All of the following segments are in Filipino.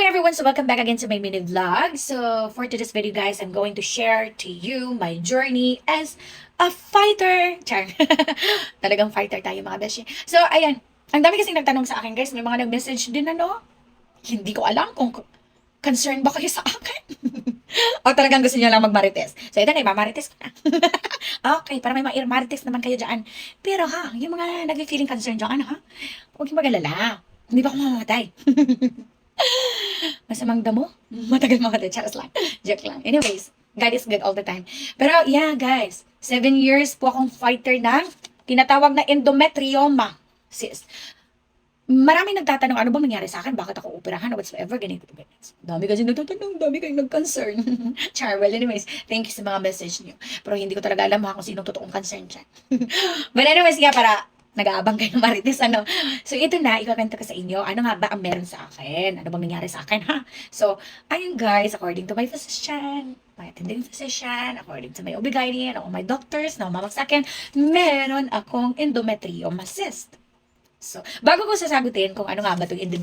everyone, so welcome back again to my mini vlog. So for today's video guys, I'm going to share to you my journey as a fighter. Char. Talagang fighter tayo mga beshi. So ayan, ang dami kasing nagtanong sa akin guys, may mga nag-message din hindi ko alam kung concerned ba kayo sa akin. O talagang gusto niyo lang magmarites. So ito na, mamarites ko na. Okay, para may marites naman kayo dyan. Pero yung mga nag-feeling concerned dyan, huwag yung mag-alala. Hindi ba ako mamamatay? Masamang damo? Matagal mamatay. Charas lang. Joke lang. Anyways, God is good all the time. Pero yeah, guys, 7 years po akong fighter ng tinatawag na endometrioma. Sis, maraming nagtatanong, ano bang nangyari sa akin? Bakit ako operahan? O whatsoever, ganito. Dami kasi nagtatanong, dami kayong nag-concern. Char, well, anyways, thank you sa mga message niyo. Pero hindi ko talaga alam kung sinong totoong concern dyan. But anyways, para nag-aabang kayo ng marites, So, ito na, ikakwento ko sa inyo, ano nga ba ang meron sa akin? Ano bang nangyari sa akin, So, ayun guys, according to my physician, my attending physician, according to my OB-GYN, o my doctors, na umabag sa akin, meron akong endometrioma cyst. So, bago ko sasagutin kung ano nga ba itong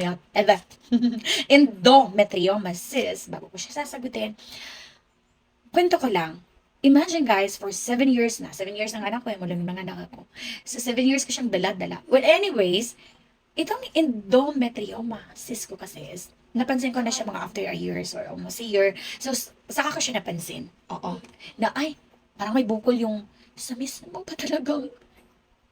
endometrioma cyst, bago ko siya sasagutin, kwento ko lang. Imagine guys, for 7 years na, 7 years ng anak ko, mula nung anak ako. So, 7 years ko siyang dala-dala. Well, anyways, itong endometrioma cyst ko kasi is, napansin ko na siya mga after a year or almost a year. So, saka ko siya napansin. Oo. Na, parang may bukol yung sa mismo pa talagang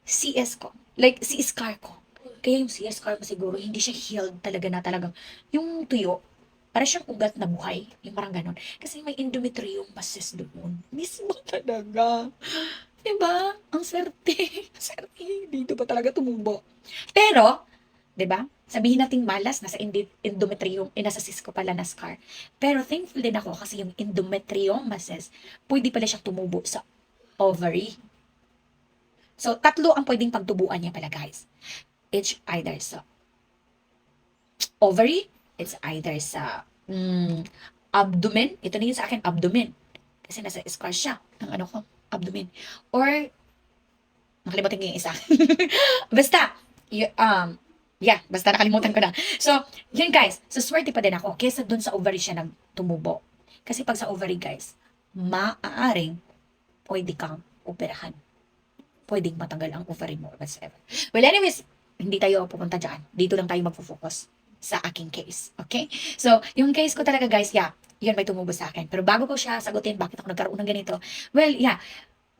CS ko. Like, si scar ko. Kaya yung CS scar ko siguro, hindi siya healed talaga na talagang, yung tuyo, para siyang ugat na buhay. Yung parang ganon. Kasi may endometrioma cyst doon. Mismo talaga. Diba? Ang swerte. Swerte. Dito pa talaga tumubo. Pero, diba? Sabihin nating malas, nasa endometrium, nasa cyst ko pala na scar. Pero thankful din ako kasi yung endometrioma cyst, pwede pala siyang tumubo sa ovary. So, 3 ang pwedeng pagtubuan niya pala, guys. It's either sa ovary, it's either sa abdomen. Ito na yun sa akin, abdomen. Kasi nasa scar siya ng abdomen. Or, nakalimutan ko yung isa. Basta, basta nakalimutan ko na. So, yun guys, so swerte pa din ako kesa dun sa ovary siya nagtumubo. Kasi pag sa ovary guys, maaaring pwede kang operahan. Pwedeng matanggal ang ovary mo or whatsoever. Well, anyways, hindi tayo pupunta dyan. Dito lang tayo mag-focus sa aking case. Okay? So, yung case ko talaga guys, yun may tumubo sa akin. Pero bago ko siya sagutin, bakit ako nagkaroon ng ganito? Well,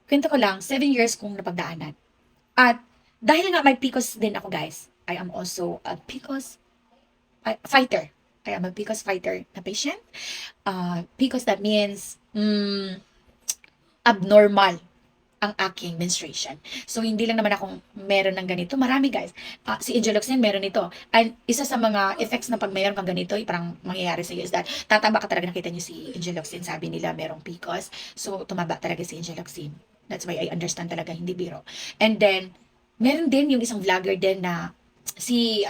kwento ko lang, 7 years kong napagdaanan. At dahil nga may PCOS din ako guys, I am also a PCOS fighter. I am a PCOS fighter na patient. PCOS, that means abnormal ang aking menstruation. So, hindi lang naman akong meron ng ganito. Marami, guys. Si Angeloxin, meron ito. And isa sa mga effects na pag mayroon kang ganito, parang mangyayari sa iyo is that tataba ka talaga. Nakita niyo si Angeloxin, sabi nila merong PCOS. So, tumaba talaga si Angeloxin. That's why I understand talaga, hindi biro. And then, meron din yung isang vlogger din na si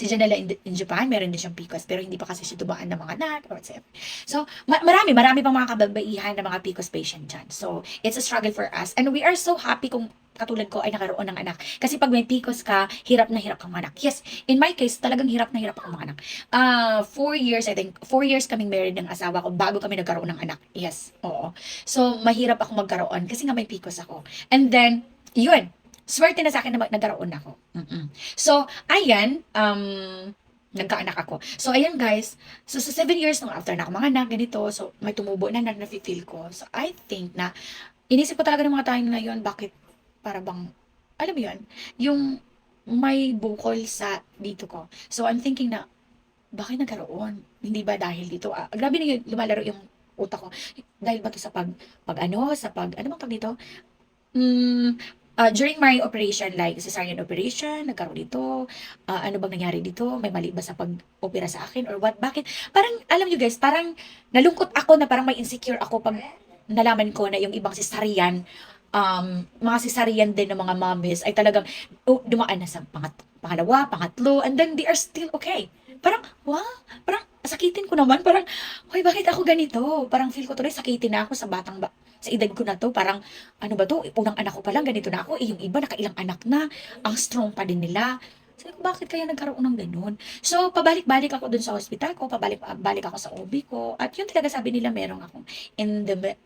Janela in Japan, meron din siyang PCOS, pero hindi pa kasi siya dumaan ng mga anak or whatever. So, marami pang mga kababaihan na mga PCOS patient dyan. So, it's a struggle for us. And we are so happy kung katulad ko ay nakaroon ng anak. Kasi pag may PCOS ka, hirap na hirap kang anak. Yes, in my case, talagang hirap na hirap akong mga anak. 4 years, I think, 4 years kaming married ng asawa ko bago kami nagkaroon ng anak. Yes, oo. So, mahirap akong magkaroon kasi nga may PCOS ako. And then, yun, swerte na sa akin na nagkaroon ako. So, ayan, nagkaanak ako. So, ayan guys. So, sa 7 years nung after na ako mga anak, ganito, so, may tumubo na na-feel ko. So, I think na, inisip ko talaga ng mga time na yun, bakit, para bang, alam mo yun, yung may bukol sa dito ko. So, I'm thinking na, bakit nagkaroon? Hindi ba dahil dito? Grabe na yun, lumalaro yung utak ko. Dahil ba to sa ano bang tawag dito? During my operation, like cesarean operation, nagkaroon dito, ano bang nangyari dito? May mali ba sa pag-opera sa akin? Or what? Bakit? Parang, alam nyo guys, parang nalungkot ako na parang may insecure ako pag nalaman ko na yung ibang cesarean, mga cesarean din ng mga mommies ay talagang dumaan na sa pangalawa, pangatlo, and then they are still okay. Parang, parang sakitin ko naman, parang, hoy, bakit ako ganito? Parang feel ko tuloy, sakitin na ako sa sa edad ko na to, parang, ano ba to, unang anak ko pa lang, ganito na ako, yung iba, nakailang anak na, ang strong pa din nila, Sabi ko, bakit kaya nagkaroon ng ganun? So, pabalik-balik ako dun sa hospital ko, pabalik-balik ako sa OB ko, at yun talaga sabi nila merong akong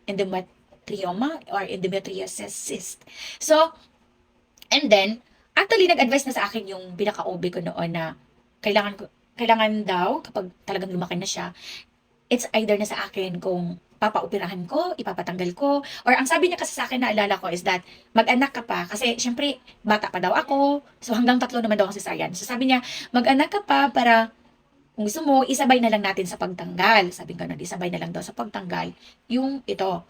endometrioma or endometriosis cyst. So, and then, actually, nag-advise na sa akin yung pinaka-OB ko noon na kailangan daw, kapag talagang lumaki na siya, it's either na sa akin kung papaoperahan ko, ipapatanggal ko, or ang sabi niya kasi sa akin, naalala ko, is that mag-anak ka pa, kasi syempre, bata pa daw ako, so hanggang 3 naman daw ang cesarean. So sabi niya, mag-anak ka pa para kung gusto mo, isabay na lang natin sa pagtanggal. Sabi ko ganun, isabay na lang daw sa pagtanggal yung ito.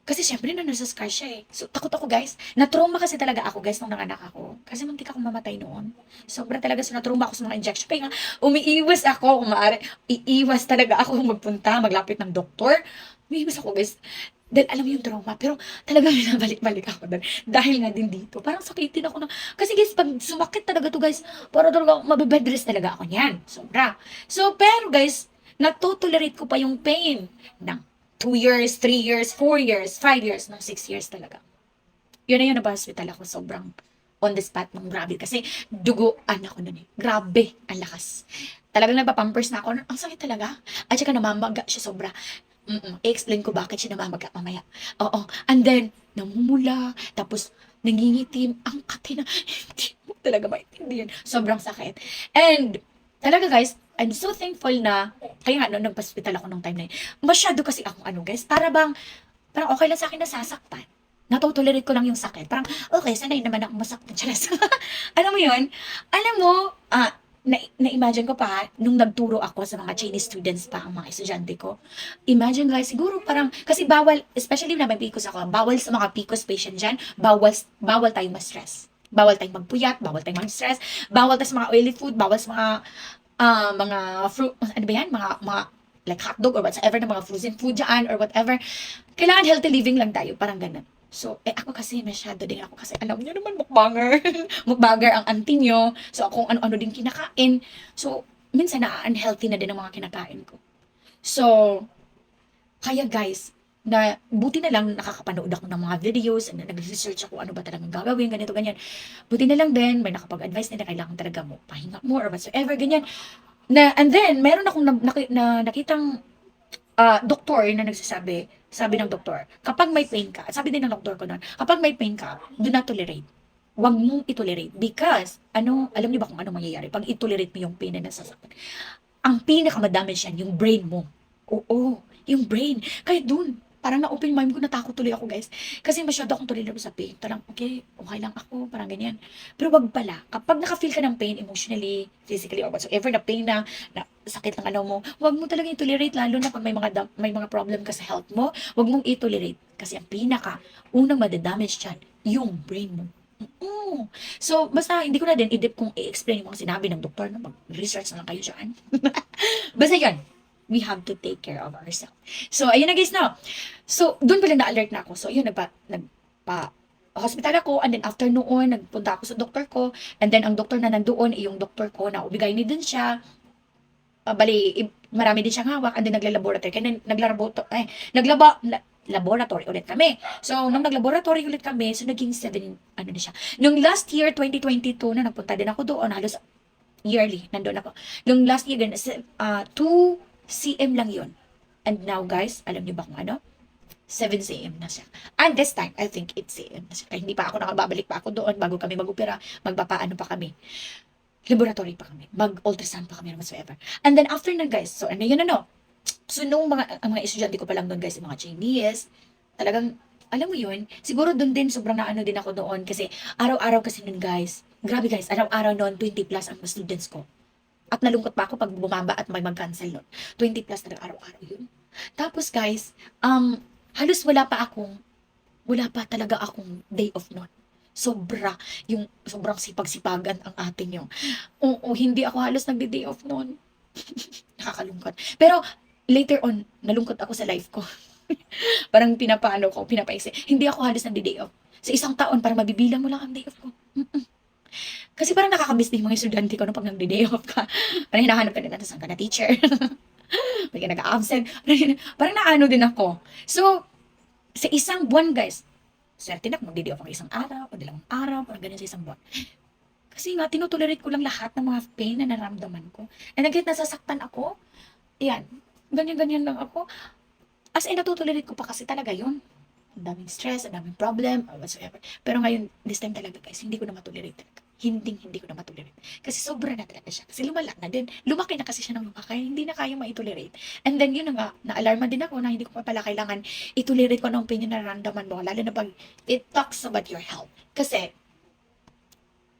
Kasi syempre na nasa scar siya eh. So takot ako guys. Na-trauma kasi talaga ako guys nung nanganak ako. Kasi muntik akong mamatay noon. Sobra talaga na-trauma ako sa mga injection. Kaya nga, umiiwas ako kung maaari. Iiwas talaga ako magpunta, maglapit ng doktor. Umiiwas ako guys. Dahil alam mo yung trauma. Pero talaga binabalik-balik ako doon. Dahil nga din dito. Parang sakitin ako na. Kasi guys, pag sumakit talaga to guys, parang talaga mabibedress talaga ako niyan. Sobra. So, pero guys, natutolerate ko pa yung pain ng 2 years, 3 years, 4 years, 5 years, no, 6 years talaga. Yun na yun, napa-hospital ako. Sobrang on the spot ng grabe. Kasi duguan ako nun eh. Grabe, ang lakas. Talagang nagpa-pampers na ako. Ang sakit talaga. At saka namamaga siya sobra. I-explain ko bakit siya namamaga mamaya. Oo. And then, namumula. Tapos, nangingitim. Ang kati na. Hindi mo talaga maintindihan. Sobrang sakit. And, talaga guys, I'm so thankful na, kaya nga, nung nagpa-hospital ako nung time na yun, masyado kasi akong guys, parang okay lang sa akin nasasaktan. Natutolerate ko lang yung sakit. Parang, okay, sanay naman ako masaktan. Charas. Alam mo yun? Alam mo, na-imagine ko pa, nung nagturo ako sa mga Chinese students pa, ang mga estudyante ko, imagine guys, siguro parang, kasi bawal, especially na may PCOS ako, bawal sa mga PCOS patient dyan, bawal tayong ma-stress. Bawal tayong magpuyat, bawal tayong mag-stress, bawal tayo sa mga oily food, bawal sa mga fruit, ano ba yan? Mga like hotdog or whatever na mga frozen food dyan or whatever. Kailangan healthy living lang tayo, parang ganun. So, ako kasi masyado din ako kasi alam niyo naman mukbanger. Mukbanger ang auntie nyo. So, kung ano-ano din kinakain. So, minsan na-unhealthy na din ang mga kinakain ko. So, kaya guys, na buti na lang nakakapanood ako ng mga videos and nag-research ako ano ba talagang gagawin, ganito, ganyan. Buti na lang din, may nakapag-advise na kailangan talaga mo pahinga mo or whatsoever, ganyan. And then, meron akong nakitang doktor na nagsasabi, sabi ng doktor, kapag may pain ka, sabi din ng doktor ko noon, kapag may pain ka, do not tolerate. Huwag mong itolerate. Because, alam niyo ba kung ano mangyayari pag itolerate mo yung pain na nasasaktan? Ang pinakamadamage yan, yung brain mo. Oo, yung brain. Kaya dun, parang na-open mind ko, natakot tuloy ako guys. Kasi masyado akong tuloy sa pain. Parang, okay lang ako, parang ganyan. Pero wag pala, kapag naka-feel ka ng pain emotionally, physically, or whatsoever, na pain na sakit ng mo, wag mo talaga i-tolerate, lalo na pag may mga problem ka sa health mo, wag mong i-tolerate. Kasi ang unang madadamage dyan, yung brain mo. So, basta hindi ko na din i-dip kung i-explain yung mga sinabi ng doktor na mag-research na lang kayo dyan. Basta yun, we have to take care of ourselves. So, ayun na guys, no? So, doon pala na-alert na ako. So, yun, hospital ako, and then after noon, nagpunta ako sa doktor ko, and then ang doktor na nandoon, yung doktor ko na ubigay ni din siya, marami din siyang hawak, and then nagla-laboratory, kaya laboratory ulit kami. So, nung nag-laboratory ulit kami, so naging 7, na siya. Nung last year, 2022, na nagpunta din ako doon, halos yearly, nandun ako. Nung last year, 2 cm lang yun. And now, guys, alam niyo ba kung ano? 7 cm na siya. And this time, I think 8 cm na siya. Kaya hindi pa ako nakababalik pa ako doon bago kami mag-opera, magpapaano pa kami. Laboratory pa kami. Mag-ultrasound pa kami, whatsoever. And then after na, guys, so ano yun, So, nung ang mga estudyante ko pa lang doon, guys, yung mga Chinese, talagang, alam mo yun, siguro doon din, sobrang naano din ako doon, kasi araw-araw kasi noon, guys, grabe guys, araw-araw noon, 20 plus ang students ko. At nalungkot pa ako pag bumaba at may mag-cancel noon. 20 plus talaga araw-araw yun. Tapos, guys, halos wala pa talaga akong day off noon. Sobrang sipag-sipagan ang ating yung. Oo, hindi ako halos nagde-day off noon. Nakakalungkot. Pero, later on, nalungkot ako sa life ko. Parang pinapaisip. Hindi ako halos nagde-day off. Sa isang taon, parang mabibilang mo lang ang day off ko. Kasi parang nakakamiss din mga estudyante ko pag nagde-day off ka. Parang hinahanap ka nila, saan ka na teacher? Pag ka nag-absent. Parang naano din ako. So, sa isang buwan, guys, swerte na kung magde-day off ako isang araw, o dalawang araw, parang ganun sa isang buwan. Kasi nga, tinutolerate ko lang lahat ng mga pain na naramdaman ko. And again, nasasaktan ako. Yan. Ganyan-ganyan lang ako. As in, natutolerate ko pa kasi talaga yun. Ang daming stress, ang daming problem, or whatsoever. Pero ngayon, this time talaga guys, hindi ko na matolerate talaga. Hindi ko na matolerate. Kasi sobra na talaga siya. Kasi lumala na din. Lumaki na kasi siya ng lumaki. Hindi na kaya maitolerate. And then yun na nga, na-alarma din ako na hindi ko pa pala kailangan itolerate ko ng opinion na naramdaman mo. Lalo na pag it talks about your health. Kasi,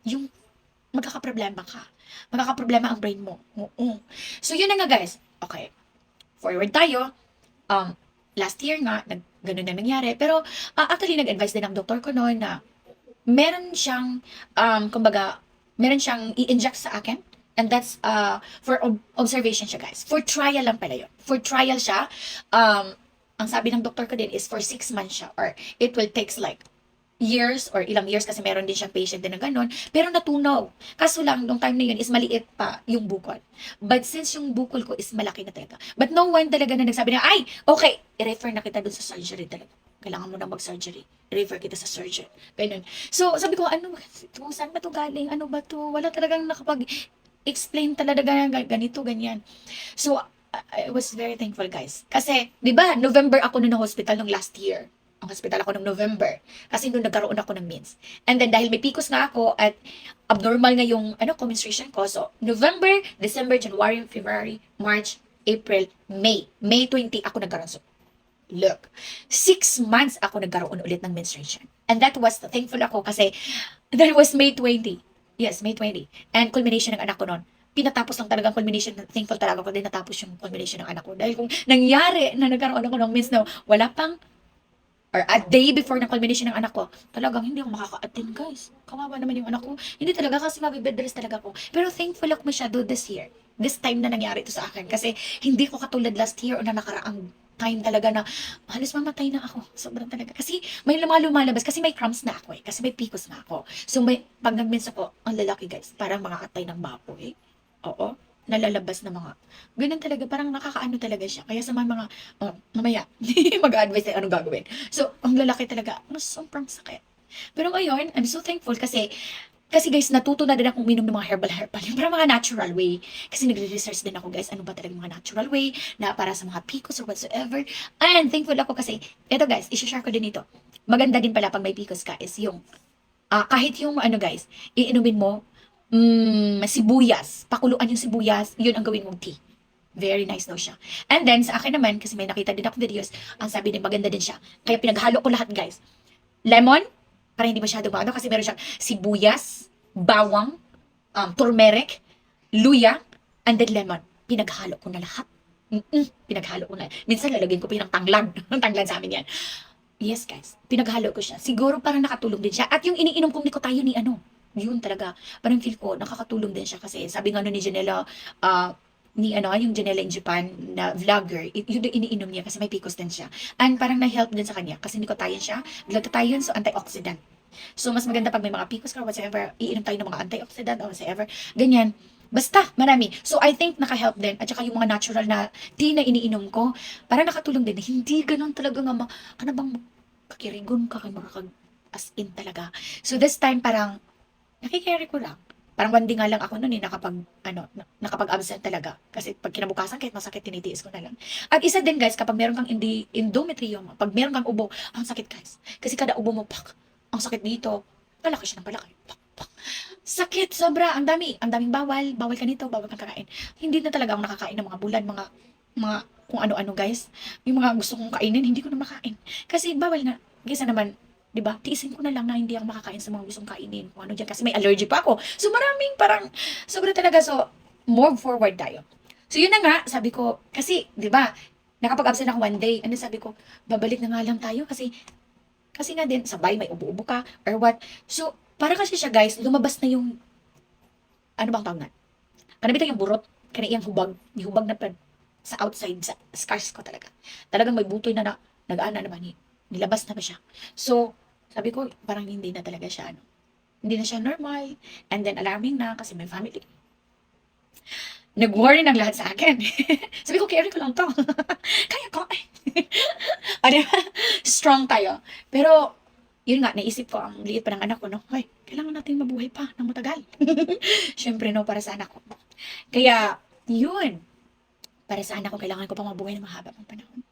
yung magkakaproblema ka. Magkakaproblema ang brain mo. Oo. So yun na nga guys. Okay. Forward tayo. Um, Last year nga, ganun na nangyari. Pero, actually, nag-advise din ang doktor ko noon na meron siyang, kumbaga, meron siyang i-inject sa akin. And that's for observation siya, guys. For trial lang pala yun. For trial siya. Ang sabi ng doktor ko din is for 6 months siya. Or it will takes like years or ilang years kasi meron din siyang patient din na ganun. Pero natunaw. Kaso lang, nung time na yun is maliit pa yung bukol. But since yung bukol ko is malaki na talaga. But no one talaga na nagsabi na, ay, okay, i-refer na kita dun sa surgery talaga. Kailangan mo na mag-surgery. I-refer kita sa surgeon. Ganun. So, sabi ko, ano ba? Saan ba to galing? Ano ba to? Wala talagang nakapag-explain talaga ganito, ganyan. So, I was very thankful, guys. Kasi, di ba, November ako nun na hospital nung last year. Ang hospital ako nung November. Kasi doon nagkaroon ako ng mens. And then, dahil may PCOS nga ako at abnormal nga yung menstruation ko. So, November, December, January, February, March, April, May. May 20 ako nagkaroon. So, look, 6 months ako nagkaroon ulit ng menstruation. And that was, thankful ako kasi that was May 20. Yes, May 20. And culmination ng anak ko noon. Pinatapos lang talaga ang culmination. Thankful talaga ako din natapos yung culmination ng anak ko. Dahil kung nangyari na nagkaroon ako ng mens na wala pang or a day before ng culmination ng anak ko, talagang hindi ako makaka-attend, guys. Kawawa naman yung anak ko. Hindi talaga kasi mabibed rest talaga ako. Pero thankful ako masyado this year. This time na nangyari ito sa akin. Kasi hindi ko katulad last year o na nakaraang time talaga na halos mamatay na ako. Sobrang talaga. Kasi may lumalabas. Kasi may cramps na ako eh. Kasi may PCOS na ako. So pag nag-mens ako, ang lalaki guys, parang mga atay ng baboy. Oo. Nalalabas na mga ganun talaga, parang nakakaano talaga siya. Kaya sa mga, mamaya, mag-advise tayo anong gagawin. So, ang lalaki talaga, sobrang sakit. Pero ngayon, I'm so thankful kasi guys, natuto na din akong uminom ng mga herbal. Yung parang mga natural way. Kasi nagre-research din ako guys, ano ba talaga mga natural way na para sa mga PCOS or whatsoever. And thankful ako kasi, eto guys, isi-share ko din ito. Maganda din pala pag may PCOS ka is yung, kahit yung guys, iinumin mo, sibuyas. Pakuluan yung sibuyas, yun ang gawin mong tea. Very nice daw siya. And then, sa akin naman, kasi may nakita din ako videos, ang sabi din, maganda din siya. Kaya pinaghalo ko lahat, guys. Lemon, para hindi masyado maano, kasi meron siyang sibuyas, bawang, turmeric, luya, and then lemon. Pinaghalo ko na lahat. Pinaghalo ko na. Minsan lalagyan ko pa yung tanglad. Tanglad sa amin yan. Yes, guys. Pinaghalo ko siya. Siguro parang nakatulong din siya. At yung iniinom kong nikotayo ni yun talaga. Parang feel ko, nakakatulong din siya. Kasi sabi nga ni Janela, yung Janela in Japan na vlogger, yun yung iniinom niya kasi may PCOS din siya. And parang na-help din sa kanya kasi nikotayan siya. Glutathione, so antioxidant. So, mas maganda pag may mga PCOS ka or whatsoever, iinom tayo ng mga antioxidant or whatsoever. Ganyan. Basta, marami. So, I think naka-help din. At saka yung mga natural na tea na iniinom ko, parang nakatulong din. Hindi ganun talaga nga, ano bang kakirigon ka, makakag as in talaga. So, this time parang, nakikerry ko lang. Parang one day nga lang ako noon nakapag-absent talaga. Kasi pag kinabukasan, kahit masakit, tinitiis ko na lang. At isa din guys, kapag meron kang endometrium, pag meron kang ubo, ang sakit guys. Kasi kada ubo mo, ang sakit dito. Palaki siya ng palaki. Sakit, sobra, ang daming bawal ka nito, bawal kang kakain. Hindi na talaga ako nakakain ng mga bulan, mga kung ano-ano guys. Yung mga gusto kong kainin, hindi ko na makain. Kasi bawal na. Kaysa naman, 'di ba? Tiisin ko na lang na hindi ako makakain sa mga gustong kainin. Kung ano diyan kasi may allergy pa ako. So maraming parang sobra talaga. So move forward tayo. So yun na nga, sabi ko, kasi 'di ba? Nakapag-absent ako one day. Ano sabi ko, babalik na nga lang tayo kasi nga din sabay may ubo-ubo ka or what. So para kasi siya guys, lumabas na yung ano bang tawag na? Kanabita yung burot, kaniyang hubag na pa sa outside sa scars ko talaga. Talagang may butoy na nag-ana naman nilabas na ba siya. So, sabi ko, parang hindi na talaga siya, hindi na siya normal. And then, alarming na kasi may family. Nag-worry ng lahat sa akin. Sabi ko, carry ko lang to. Kaya ko. O, diba? Strong tayo. Pero, yun nga, naisip ko, ang liit pa ng anak ko, no? Ay, kailangan natin mabuhay pa ng matagal. Syempre, no, para sa anak ko. Kaya, yun. Para sa anak ko, kailangan ko pa mabuhay ng mahaba pang panahon.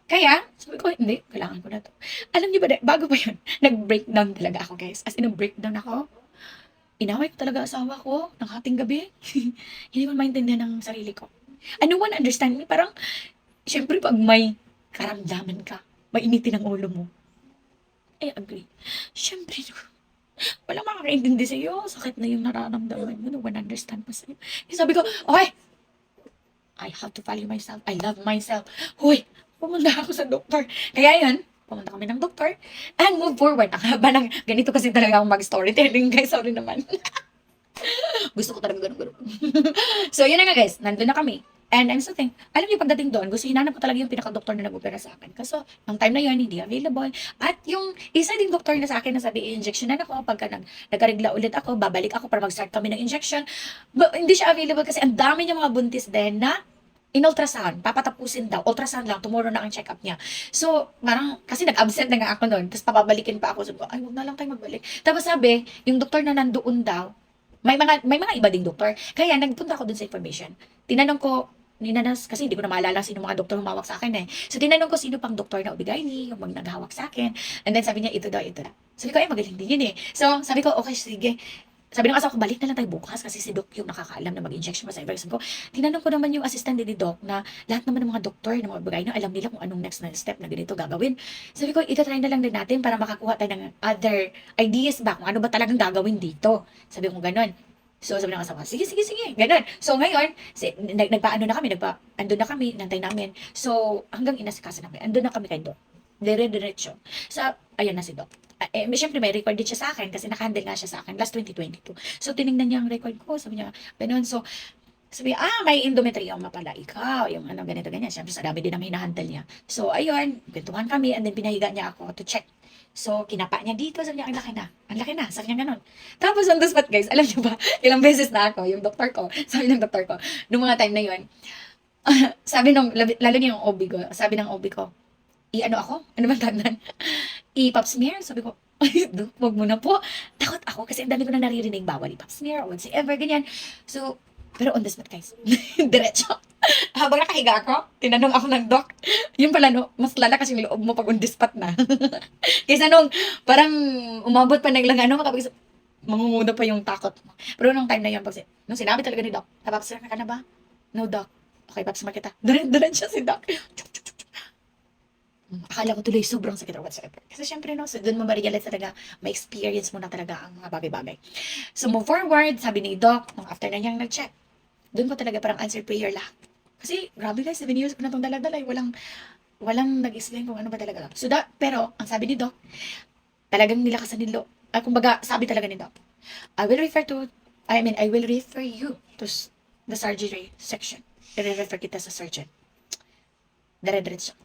Kaya, sabi ko, hindi, kailangan ko na to. Alam niyo ba, bago pa yun, nag-breakdown talaga ako, guys. As in, nag-breakdown ako. Inaway ko talaga asawa ko ng hating gabi. Hindi ko maintindihan ng sarili ko. And no one understand me. Parang, syempre, pag may karamdaman ka, mainitin ang ulo mo. I agree. Syempre, walang makakaintindi sa'yo. Sakit na yung nararamdaman mo. No one understand mo sa'yo. Kaya sabi ko, okay, I have to value myself. I love myself. Hoy, pumunta ako sa doktor. Kaya yun, pumunta kami ng doktor and move forward. Ang haba ng, ganito kasi talaga akong mag-storytelling, guys. Sorry naman. Gusto ko talaga ganun. So, yun na nga, guys. Nandun na kami. And I'm so alam niyo, pagdating doon, gusto hinanap ko talaga yung pinaka-doktor na nag-opera sa akin. Kaso, ang time na yun, hindi available. At yung isa ding doktor na sa akin na sabi, i-injectionan ako. Pagka nagkarigla ulit ako, babalik ako para mag-start kami ng injection. But, hindi siya available kasi ang dami niya mga buntis din na in-ultrasound. Papatapusin daw. Ultrasound lang. Tomorrow na ang check-up niya. So, parang, kasi nag-absent na nga ako noon. Tapos papabalikin pa ako. Sabi ko, ay, huwag na lang tayo magbalik. Tapos sabi, yung doktor na nandoon daw, may mga iba ding doktor. Kaya nagpunta ako dun sa information. Tinanong ko, kasi hindi ko na maalala sino mga doktor humawak sa akin eh. So, tinanong ko sino pang doktor na OB-GYN, yung mga naghahawak sa akin. And then, sabi niya, ito daw, ito daw. Sabi ko, ay, magaling din yun eh. So, sabi ko, okay, sige. Sabi ng asawa ko, balik na lang tayo bukas kasi si Doc yung nakakaalam na mag-injection pa sa iba. Sabi ko, tinanong ko naman yung assistant ni Doc na lahat naman ng mga doktor, ng mga OB-GYN, alam nila kung anong next na step na ganito gagawin. Sabi ko, itatry na lang din natin para makakuha tayo ng other ideas ba, kung ano ba talagang gagawin dito. Sabi ko, ganun. So, sabi ng asawa, sige, ganun. So, ngayon, andun na kami, nantay namin. So, hanggang inasikaso namin, andun na kami kay Doc. Dire-diretso. Sa, ayan na si Doc. Siyempre, may record din siya sa akin kasi nakahandle nga siya sa akin last 2022. So, tinignan niya ang record ko. Sabi niya, ganun. So, sabi, may endometrioma pala ikaw. Yung ano, ganito, ganyan. Siyempre, sa dami din ang hinahandle niya. So, ayun, kwentuhan kami and then pinahiga niya ako to check. So, kinapa niya dito. Sabi niya, ang laki na. Ang laki na. Sabi niya ganun. Tapos, on the spot, guys, alam niyo ba, ilang beses na ako, yung doktor ko, sabi ng doktor ko, noong mga time na yun, sabi nung, lalo niya yung OB ko, sabi ng OB ko, i-ano ako? Ano bang tagnan? I-pap smear? Sabi ko, ay, wag mo na po. Takot ako kasi ang dami ko na naririnig bawal i-pap smear or whatsoever, ganyan. So, pero on the spot, guys, diretso. Habang nakahiga ako, tinanong ako ng doc, yung pala, no, mas lalakas yung loob mo pag on the spot na. Kaysa nung, parang umabot pa ng lang, ano, kapag mangunguna pa yung takot mo. Pero nung time na yun, nung sinabi talaga ni doc, napapasira ka na ba? No, doc. Okay, papasama kita. Diretso si doc. Akala ko tuloy sobrang sakit or whatsoever. Kasi syempre, no, so doon mo ma-realize talaga, may experience mo na talaga ang mga bagay-bagay. So, move forward, sabi ni Doc, nung after na niyang nag-check, doon ko talaga parang answer prayer lahat. Kasi, grabe guys, 7 years ko na itong daladala, walang nag-explain kung ano ba talaga. So, pero, ang sabi ni Doc, talagang nilakasan nilo. Kumbaga, sabi talaga ni Doc, I will refer you to the surgery section. I-refer kita sa surgeon. Dire-diretso.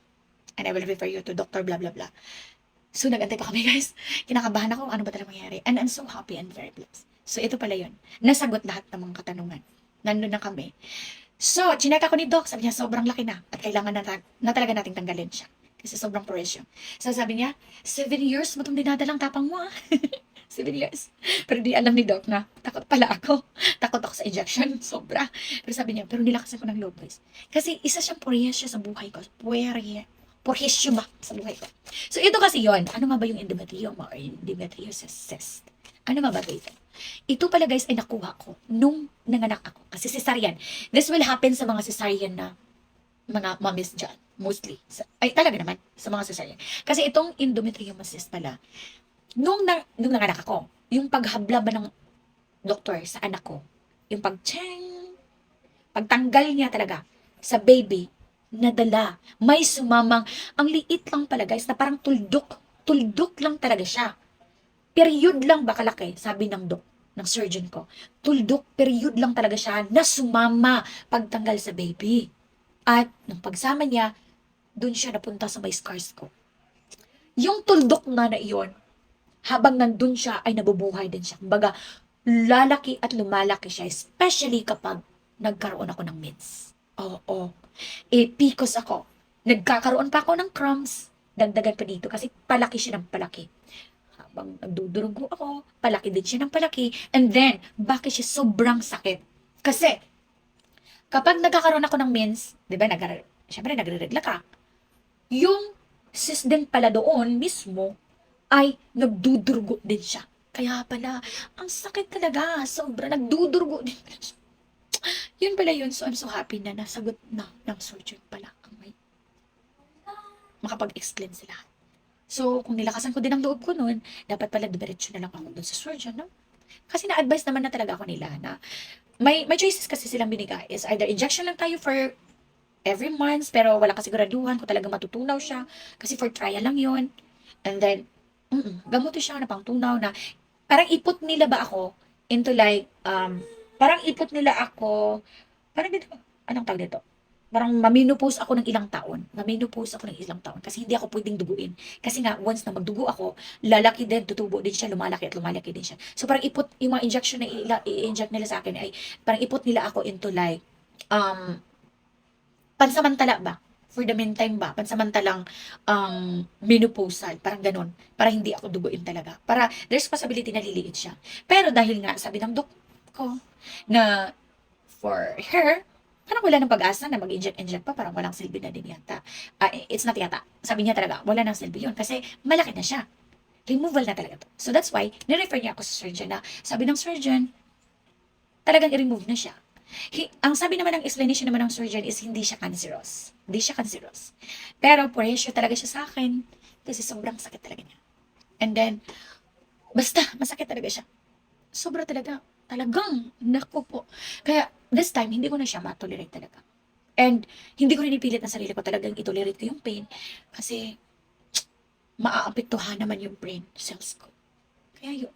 And I will refer you to Dr. blah blah blah. So, nag-antay pa kami, guys. Kinakabahan ako ano ba talaga mangyari. And I'm so happy and very blessed. So, ito pala yun. Nasagot lahat ng mga katanungan. Nandun na kami. So, chineka ko ni Doc. Sabi niya, sobrang laki na. At kailangan na talaga nating tanggalin siya. Kasi sobrang porous yun. So, sabi niya, 7 years mo itong dinadalang tapang mo, 7 years. Pero di alam ni Doc na takot pala ako. Takot ako sa injection. Sobra. Pero sabi niya, pero nilakasan ko ng loob, guys. Kasi isa siyang porous sa buhay ko. Porhisyo ba sa buhay ko? So, ito kasi yon. Ano nga ba yung endometrioma or endometriosis cyst? Ano nga ba ito? Ito pala, guys, ay nakuha ko nung nanganak ako. Kasi cesarean. This will happen sa mga cesarean na mga mommies dyan. Mostly. Talaga naman. Sa mga cesarean. Kasi itong endometrioma cyst pala, nung nanganak ako, yung paghabla ba ng doktor sa anak ko, yung pagtanggal niya talaga sa baby, nadala. May sumamang, ang liit lang pala guys, na parang tuldok lang talaga siya. Period lang ba kalaki, sabi ng surgeon ko. Tuldok, period lang talaga siya na sumama pagtanggal sa baby. At nung pagsama niya, dun siya napunta sa may scars ko. Yung tuldok na iyon, habang nandun siya, ay nabubuhay din siya. Kumbaga, lalaki at lumalaki siya, especially kapag nagkaroon ako ng meds. Oo. PCOS ako. Nagkakaroon pa ako ng crumbs. Dagdagan pa dito kasi palaki siya ng palaki. habang nagdudurugo ako, palaki din siya ng palaki. And then, bakit siya sobrang sakit? Kasi, kapag nagkakaroon ako ng mens, di ba, syempre nagre-regla ka, yung sis din pala doon mismo, ay nagdudurugo din siya. Kaya pala, ang sakit talaga, sobra, nagdudurugo din siya. Yun pala yun, so I'm so happy na nasagot na ng surgeon pala ang may makapag-explain sila. So, kung nilakasan ko din ang loob ko noon, dapat pala diretso na lang ako doon sa surgeon, no? Kasi na-advise naman na talaga ako nila na may choices kasi silang binigay. Is either injection lang tayo for every month, pero wala kasiguraduhan kung talaga matutunaw siya. Kasi for trial lang yun. And then, gamot siya na pangtunaw na parang ipot nila ba ako into like, parang ipot nila ako, parang dito, anong tawag dito? Parang maminopause ako ng ilang taon. Maminopause ako ng ilang taon kasi hindi ako pwedeng duguin. Kasi nga, once na magdugo ako, lalaki din, tutubo din siya, lumalaki at lumalaki din siya. So parang ipot, yung mga injection na i-inject nila sa akin ay parang ipot nila ako into like, pansamantala ba? For the meantime ba? Pansamantalang menopausal. Parang ganun. Para hindi ako duguin talaga. Para there's possibility na liliit siya. Pero dahil nga, sabi ng doc ko, na for her, parang wala ng pag-asa na mag-inject pa, parang walang silbi na din yata. It's not yata. Sabi niya talaga, wala nang silbi yun kasi malaki na siya. Removal na talaga to. So that's why, nirefer niya ako sa surgeon na, sabi ng surgeon, talagang i-remove na siya. Ang sabi naman ng explanation naman ng surgeon is hindi siya cancerous. Hindi siya cancerous. Pero pressure talaga siya sa akin kasi sobrang sakit talaga niya. And then, basta, masakit talaga siya. Sobra talaga. Talagang, naku po. Kaya, this time, hindi ko na siya matolerate talaga. And, hindi ko rin ipilit ang sarili ko talagang itolerate ko yung pain kasi, maaapektuhan naman yung brain cells ko. Kaya yun.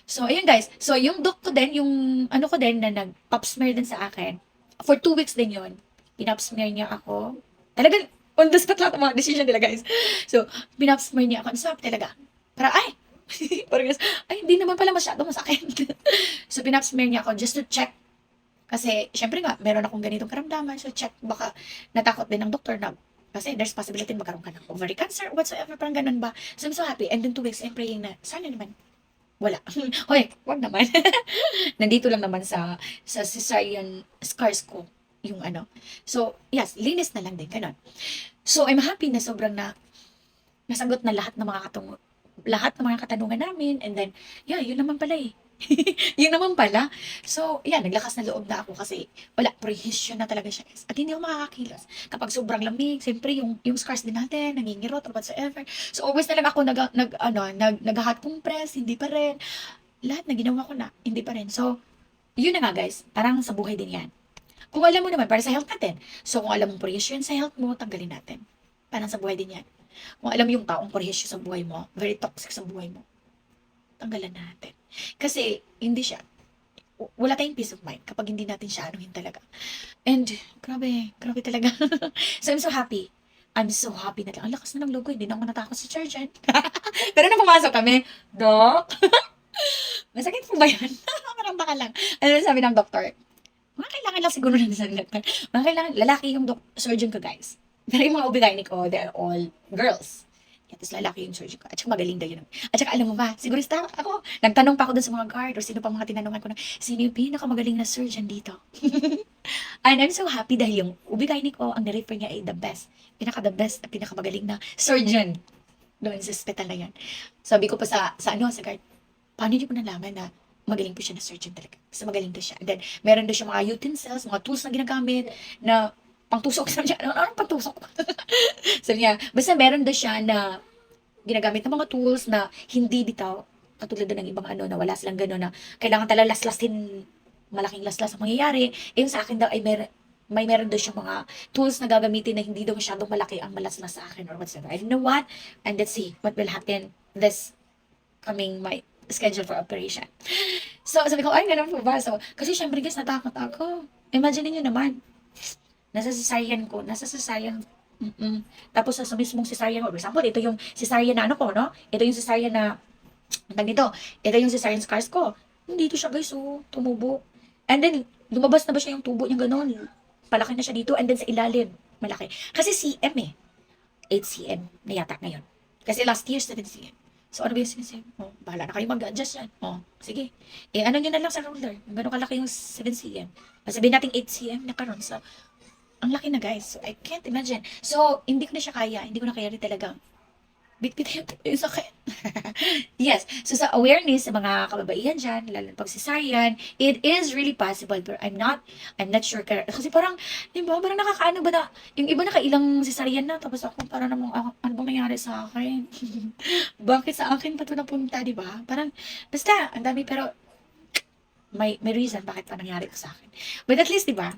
So, ayun guys. So, yung doc ko din, yung ano ko din na nag-pap smear din sa akin, for 2 weeks din yun. Pinap smear niya ako. Talagang, on the spot lang ang mga decision nila guys. So, pinap smear niya ako. Ang sarap talaga. Para, parang, hindi naman pala masyado masakit. So, pinap smear niya ako just to check. Kasi, syempre nga, meron akong ganitong karamdaman. So, check, baka natakot din ng doktor na kasi there's possibility magkaroon ka ng ovary cancer, whatsoever, parang ganun ba. So, I'm so happy. And then 2 weeks, I'm praying na, sana naman, wala. Hoy, wag naman. Nandito lang naman sa cesarean scars ko yung ano. So, yes, linis na lang din, ganun. So, I'm happy na sobrang nasagot na lahat ng mga katanungan namin. And then, yeah, yun naman pala eh. Yun naman pala. So, yeah, naglakas na loob na ako kasi wala, prehisyon na talaga siya. At hindi ako makakakilos. Kapag sobrang lamig, siyempre yung scars din natin, nangingirot or whatsoever. So, always na lang ako nag-hot compress, hindi pa rin. Lahat na ginawa ko na, hindi pa rin. So, yun na nga guys, parang sa buhay din yan. Kung alam mo naman, para sa health natin. So, kung alam mong prehisyon sa health mo, tanggalin natin. Parang sa buhay din yan. Kung alam yung taong prehisyon sa buhay mo, very toxic sa buhay mo, tanggalan natin. Kasi, hindi siya, wala tayong peace of mind kapag hindi natin siya anuhin talaga. And, grabe talaga. So, I'm so happy. I'm so happy na lang. Ang lakas na ng logo, hindi na ako natakot sa surgeon. Pero nung pumasok kami, Doc, masakit po ba yan? Parang baka lang. Ano sabi ng doktor? Mga kailangan lang siguro na sa doktor. Mga kailangan, lalaki yung surgeon ko, guys. Pero yung mga OB-GYN ko, they're all girls. At tapos lalaki yung surgeon ko. At saka magaling daw yun. At saka alam mo ba, sigurista ako, nagtanong pa ako dun sa mga guard or sino pa mga tinanungan ko na, sino yung pinakamagaling na surgeon dito? And I'm so happy dahil yung OB-GYN ko, ang nirefer niya ay the best. Pinaka-the best at pinakamagaling na surgeon doon sa hospital na yan. Sabi ko pa sa guard, paano niyo po nalaman na magaling po siya na surgeon talaga? Kasi magaling daw siya. And then, meron daw siya mga utensils, mga tools na ginagamit na pangtusok sa niya. Anong pangtusok? Sabi niya, basta meron daw siya na ginagamit ng mga tools na hindi bitaw, katulad ng ibang na wala silang gano'n na kailangan talaga laslasin, malaking laslas ang mangyayari. Yung sa akin daw ay meron daw siyang mga tools na gagamitin na hindi daw masyadong malaki ang malaslas sa akin or whatsoever. I don't know what, and let's see what will happen this coming my schedule for operation. So, sabi ko, ay, ganun po ba? So, kasi syempre guys, natakot ako. Imagine niyo naman, nasa cesarean. Tapos sa mismong cesarean ko, for example, ito yung cesarean na no? Ito yung cesarean na, ito yung cesarean scars ko. Dito siya guys, tumubo. And then, lumabas na ba siya yung tubo niya gano'n? Palaki na siya dito, and then sa ilalim, malaki. Kasi cm 8 cm na yata ngayon. Kasi last year, 7 cm. So, ano ba yung sinasabi? Oh, bahala na kayo mag-adjust yan. Oh, sige. Ano nyo na lang sa ruler. Gano'n kalaki yung 7 cm. Sabihin natin 8 cm na karon. So, ang laki na guys. So, I can't imagine. So, hindi ko na siya kaya. Hindi ko na kaya rin talaga. Bit-bit yung sakit. Yes. So, sa awareness sa mga kababaihan dyan, lalo na pag cesarean, it is really possible. But I'm not sure. Kasi parang, di ba, parang nakakaano ba na, yung iba nakailang cesarean na, tapos ako, parang namang, ano bang nangyari sa akin? Bakit sa akin pa ito napunta, di ba? Parang, basta, ang dami, pero, may reason bakit pa nangyari ito sa akin. But at least, di ba?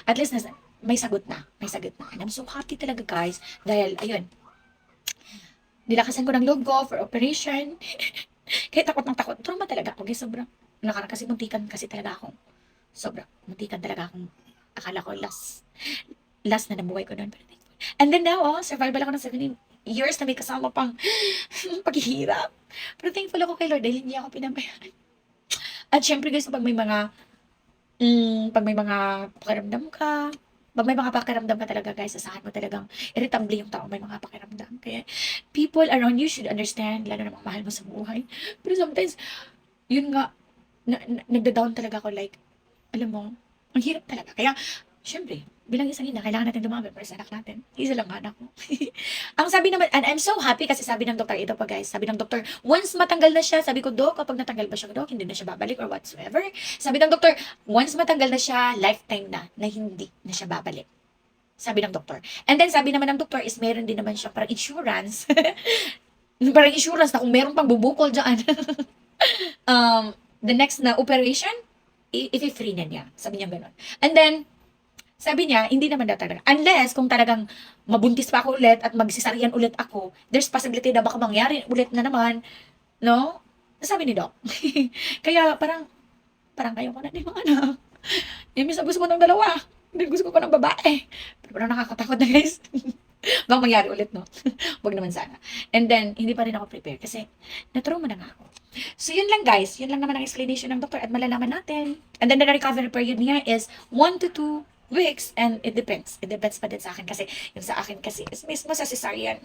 At least, may sagot na. May sagot na. And I'm so happy talaga, guys. Dahil, ayun, nilakasan ko ng loob ko for operation. Kaya takot ng takot. Trauma talaga ako. Guys, sobrang, kasi muntikan kasi talaga ako. Sobrang, muntikan talaga akong, akala ko last na nabuhay ko noon. And then now, survival ako ng 17 years na may kasama pang paghihirap. Pero thankful ako kay Lord dahil hindi ako pinabayaan. At syempre guys, pag may mga pakiramdam ka, pag may mga pakiramdam ka talaga guys, asahan mo talagang irritable yung tao may mga pakiramdam. Kaya people around you should understand, lalo na mga mahal mo sa buhay. Pero sometimes, yun nga, nagda-down talaga ako like, alam mo, ang hirap talaga. Kaya, syempre, bilang isang ina, kailangan natin lumaban para sa anak natin. Isa lang anak mo. Ang sabi naman, and I'm so happy kasi sabi ng doktor, ito pa guys, sabi ng doktor, once matanggal na siya, sabi ko, Dok, kapag natanggal ba siya, Dok, hindi na siya babalik or whatsoever. Sabi ng doktor, once matanggal na siya, lifetime na hindi na siya babalik. Sabi ng doktor. And then sabi naman ng doktor is meron din naman siya parang insurance. Parang insurance na kung meron pang bubukol dyan. The next na operation, i-free na niya. Sabi niya gano'n. And then, sabi niya, hindi naman daw talaga. Unless, kung talagang mabuntis pa ako ulit at magsisaryan ulit ako, there's possibility na baka mangyari ulit na naman. No? Sabi ni Doc. Kaya parang ayaw ko na din mga anak. Yung gusto ko ng dalawa. Hindi gusto ko pa ng babae. Pero parang nakakatakot na guys. Baka mangyari ulit, no? Wag naman sana. And then, hindi pa rin ako prepared kasi na-trauma na nga ako. So, yun lang guys. Yun lang naman ang explanation ng doktor at malalaman natin. And then, the recovery period niya is 1 to 2 weeks and it depends. It depends pa din sa akin kasi yung sa akin kasi is mismo sa cesarean.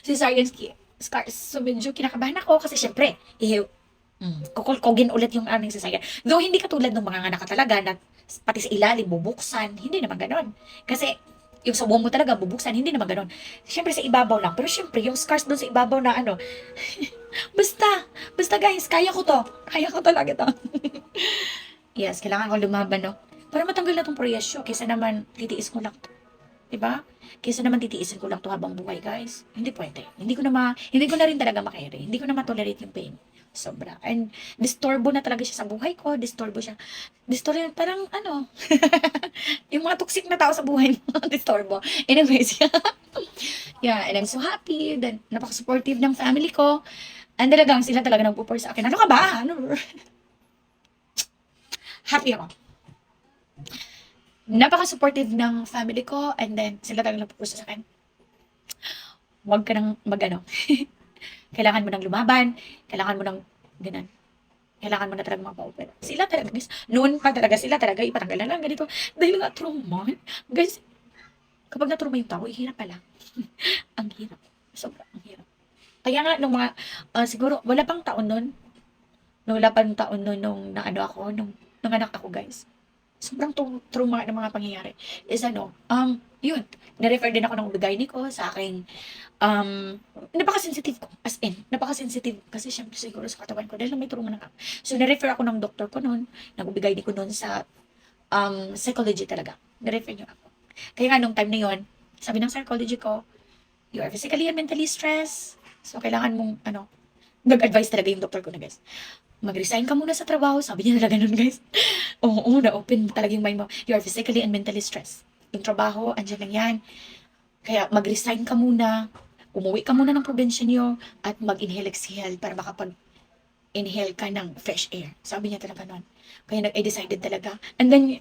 Cesarean scars. So, medyo kinakabahan ako kasi syempre, kukulkogin ulit yung aming cesarean. Though, hindi katulad ng mga anak talaga na pati sa ilalim, bubuksan. Hindi naman ganon. Kasi, yung sa buong mo talaga, bubuksan. Hindi naman ganon. Siyempre, sa ibabaw lang. Pero siyempre, yung scars doon sa ibabaw na ano, basta guys, kaya ko to. Kaya ko talaga to. Yes, kailangan ko lumaban, no? Para matanggal na tong proyesyo, kaysa naman titiis ko lang to. Diba? Kaysa naman titiisin ko lang to habang buhay, guys. Hindi pwede. Hindi ko na rin talaga makere. Hindi ko na matolerate yung pain. Sobra. And disturbo na talaga siya sa buhay ko. Disturbo, parang ano, yung mga toxic na tao sa buhay mo, disturbo. Anyways, yeah, and I'm so happy that napaka-supportive ng family ko. And talagang sila talaga nagpo-pour sa akin. Ano ka ba? Ano? Happy ako. Napaka-supportive ng family ko and then sila talaga nagpo-pour sa akin. Huwag ka nang mag-ano. Kailangan mo nang lumaban. Kailangan mo nang ganun. Kailangan mo na talaga magpa-opera. Sila talaga, guys. Noon pa talaga sila talaga ipatanggal na lang ganito. Dahil nga trauma. Guys, kapag na-trauma yung tao, hirap pala. Ang hirap. Sobrang ang hirap. Kaya nga, nung mga, siguro, wala pang taon nun. Wala pang taon nun nung naano ako, nung anak ako, guys. Sobrang trauma ng mga pangyayari. Is yun, na-refer din ako ng gynae ko sa aking, napaka-sensitive ko. As in, napaka-sensitive. Kasi syempre siguro sa katawan ko, dahil may trauma na nga. So, na-refer ako ng doktor ko noon, nag-gynae ko noon sa, psychology talaga. Na-refer niyo ako. Kaya nga, nung time na yun, sabi ng psychology ko, you are physically and mentally stressed. So, kailangan mong, nag-advise talaga yung doktor ko na, guys. Mag-resign ka muna sa trabaho. Sabi niya talaga nun, guys. Oo, na-open talaga yung mind mo. You are physically and mentally stressed. Yung trabaho, andyan lang yan. Kaya mag-resign ka muna. Umuwi ka muna ng probinsya niyo at mag-inhale-exhale para makapag-inhale ka ng fresh air. Sabi niya talaga nun. Kaya nag-decided talaga. And then,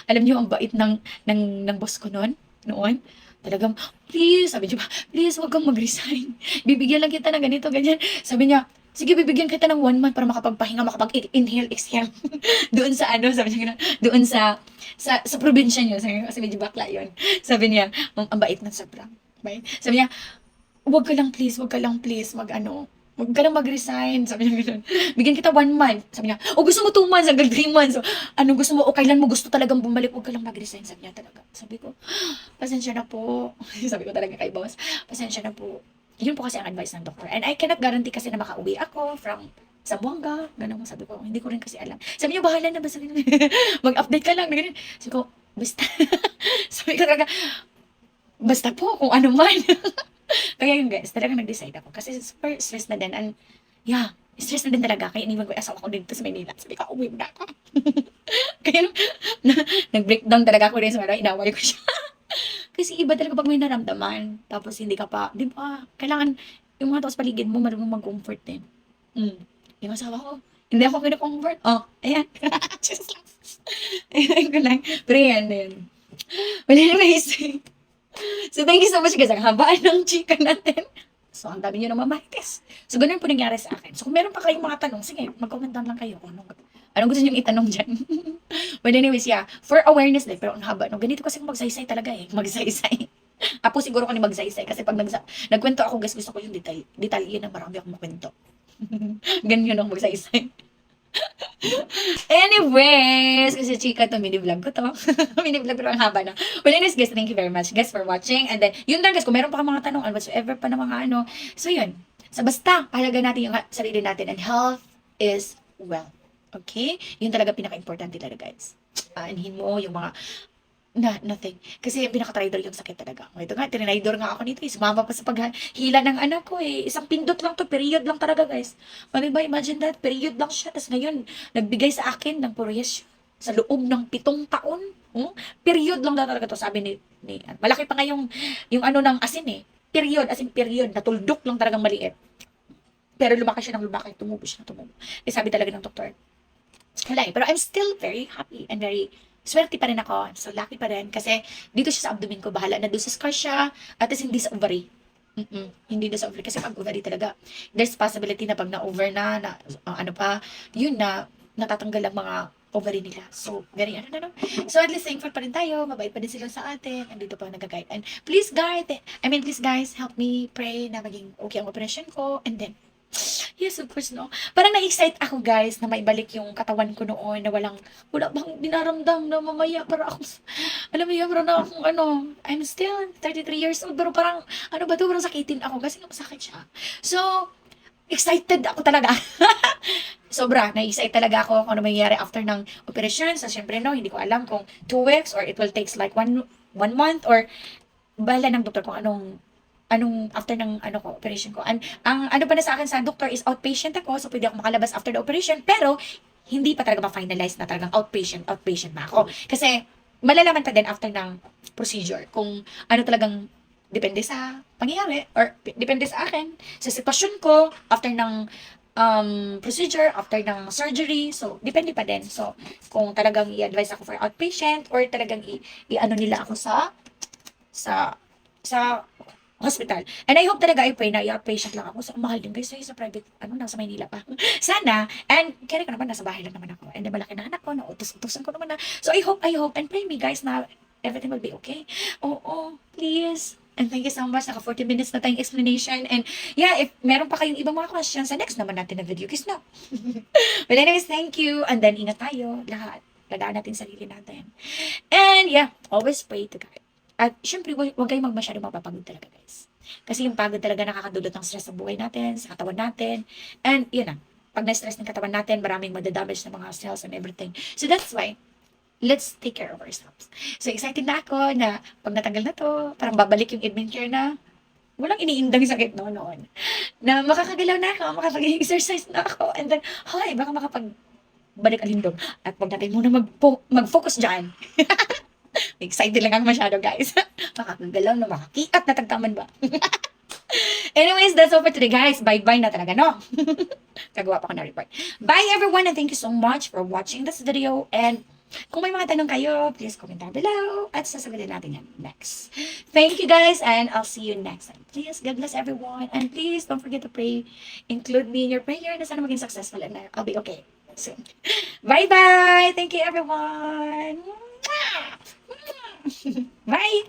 alam niyo, ang bait ng boss ko noon. Talagang, please, sabi niya ba, please, wag kang mag-resign. Bibigyan lang kita ng ganito, ganyan. Sabi niya, sige, bibigyan kita ng 1 month para makapagpahinga, makapag-inhale, exhale. Doon sa sabi niya, doon sa probinsya niyo. Sabi niya, kasi medyo bakla yun. Sabi niya, ang bait na sobrang. Bait. Sabi niya, wag ka lang please mag-ano, wag ka lang mag-resign, sabi niya gano'n. Bigyan kita 1 month, sabi niya, o gusto mo 2 months hanggang 3 months, so, ano gusto mo, o kailan mo gusto talagang bumalik, wag ka lang mag-resign, sabi niya talaga. Sabi ko, pasensya na po. Sabi ko talaga kay boss, pasensya na po. Yun po kasi ang advice ng doktor. And I cannot guarantee kasi na makauwi ako from Zamboanga. Ganun, sabi ko, hindi ko rin kasi alam. Sabi niya, bahala na ba? Sabi niya, mag-update ka lang. Ganun. Sabi ko, basta. Sabi ko talaga, basta po, kung ano man. Kaya yun guys, talagang nag-decide ako. Kasi super stress na din. And yeah, stress na din talaga. Kaya iniwan ko yung asawa ko dito sa Manila. Sabi ko, uwi mo na ako. Kaya nag-breakdown talaga ako rin sa mga inaway ko siya. Kasi iba talaga pag may naramdaman, tapos hindi ka pa, di ba, kailangan yung mga tao sa paligid mo marunong mag-comfort din. Mm. Yung asawa ko, hindi ako kina-comfort. Oh, ayan. Just lang. Ayan ko lang. Pero yan. Well, anyways. So, thank you so much guys. Ang habaan ng chika natin. So, ang dami nyo na mamarites. So, ganun po nangyari sa akin. So, kung meron pa kayong mga tanong, sige, mag-comment down lang kayo kung anong gusto nyo itanong dyan. But anyways, yeah, for awareness din, pero ang haba, no, ganito kasi magsaysay talaga eh, magsaysay. Apo siguro ko ni magsaysay, kasi pag nagkwento ako, guys, gusto ko yung detalye na marami akong makwento. Ganyan ang magsaysay. Anyways, kasi chika to, mini-vlog ko to. Mini-vlog pero ang haba na. Well, anyways, guys, thank you very much, guys, for watching. And then, yun lang, guys, kung meron pa kang mga tanong, and whatsoever pa na mga ano. So, yun. So, basta, pahalaga natin yung sarili natin. And health is wealth. Okay? Yun talaga pinaka-importante talaga, guys. Anhin mo yung mga nothing. Kasi pinaka-tridor yung sakit talaga. Ito nga, trinidor nga ako nito eh. Sumama pa sa paghila ng anak ko eh. Isang pindot lang to, period lang talaga guys. Diba, imagine that, period lang siya. Tapos ngayon, nagbigay sa akin ng proyesyo sa loob ng 7 taon. Period lang na talaga to, sabi ni malaki pa nga yung ano ng asin eh. Period, as in period, natuldok lang talagang maliit. Pero lumaki siya ng lumaki, tumubo siya ng tumubo. Eh, sabi talaga ng doktor, wala eh. Pero I'm still very happy and very swerte pa rin ako. So, lucky pa rin. Kasi, dito siya sa abdomen ko. Bahala na doon sa scar siya. At least, hindi sa ovary. Hindi na sa ovary. Kasi pag ovary talaga, there's possibility na pag na-over na ano pa, yun na, natatanggal ang mga ovary nila. So, very ano na no. So, at least thankful pa rin tayo. Mabait pa din sila sa atin. Andito pa nag-guide. And please guys, help me pray na maging okay ang operation ko. And then, yes, of course, no. Parang na-excite ako, guys, na maibalik yung katawan ko noon na wala bang dinaramdam na mamaya para ako, alam mo yun, parang na akong I'm still 33 years old, pero parang, ano ba to, parang sakitin ako kasi nga masakit siya. So, excited ako talaga. Sobra, na-excite talaga ako kung ano mangyayari after ng operation. So, syempre, no, hindi ko alam kung 2 weeks or it will takes like 1 month or bahala ng doktor kung anong after ng operation ko. Ang ano pa na sa akin sa doctor is outpatient ako, so pwede ako makalabas after the operation, pero hindi pa talaga ma-finalize na talagang outpatient na ako. Kasi malalaman pa din after ng procedure kung ano talagang depende sa pangyayari or depende sa akin, sa sitwasyon ko after ng procedure, after ng surgery. So, depende pa din. So, kung talagang i-advise ako for outpatient or talagang i-ano nila ako sa hospital. And I hope talaga, I pray na i-outpatient lang ako. So, mahal din guys. Sa private, nasa Maynila pa. Sana. And, kaya ko naman, nasa bahay lang naman ako. And, malaki na anak ko, nautos-utusan ko naman na. So, I hope, and pray me guys na everything will be okay. Oo, please. And thank you so much. Naka 40 minutes na tayong explanation. And, yeah, if meron pa kayong ibang mga questions, sa next naman natin na video, kiss no. But anyways, thank you. And then, ingat tayo. Lahat. Ladaan natin sarili natin. And, yeah, always pray to God. At syempre, huwag kayong masyadong mapapagod talaga, guys. Kasi yung pagod talaga nakakadulot ng stress sa buhay natin, sa katawan natin. And yun na, pag na-stress ng katawan natin, maraming madadamage ng mga cells and everything. So that's why, let's take care of ourselves. So excited na ako na pag natanggal na to, parang babalik yung admin care na walang iniindang sakit noon. Na makakagalaw na ako, makapag-exercise na ako. And then, baka makapag-balik alindog. At wag natin muna mag-focus dyan. Excited lang ako masyado, guys. Makakagalaw na, makakiat na tagtaman ba? Anyways, that's all for today, guys. Bye-bye na talaga, no? Kagawa pa ko na report. Bye, everyone, and thank you so much for watching this video. And kung may mga tanong kayo, please comment down below at sasagutin natin yan next. Thank you, guys, and I'll see you next time. Please, God bless everyone. And please, don't forget to pray. Include me in your prayer na sana maging successful and I'll be okay soon. Bye-bye! Thank you, everyone! Bye!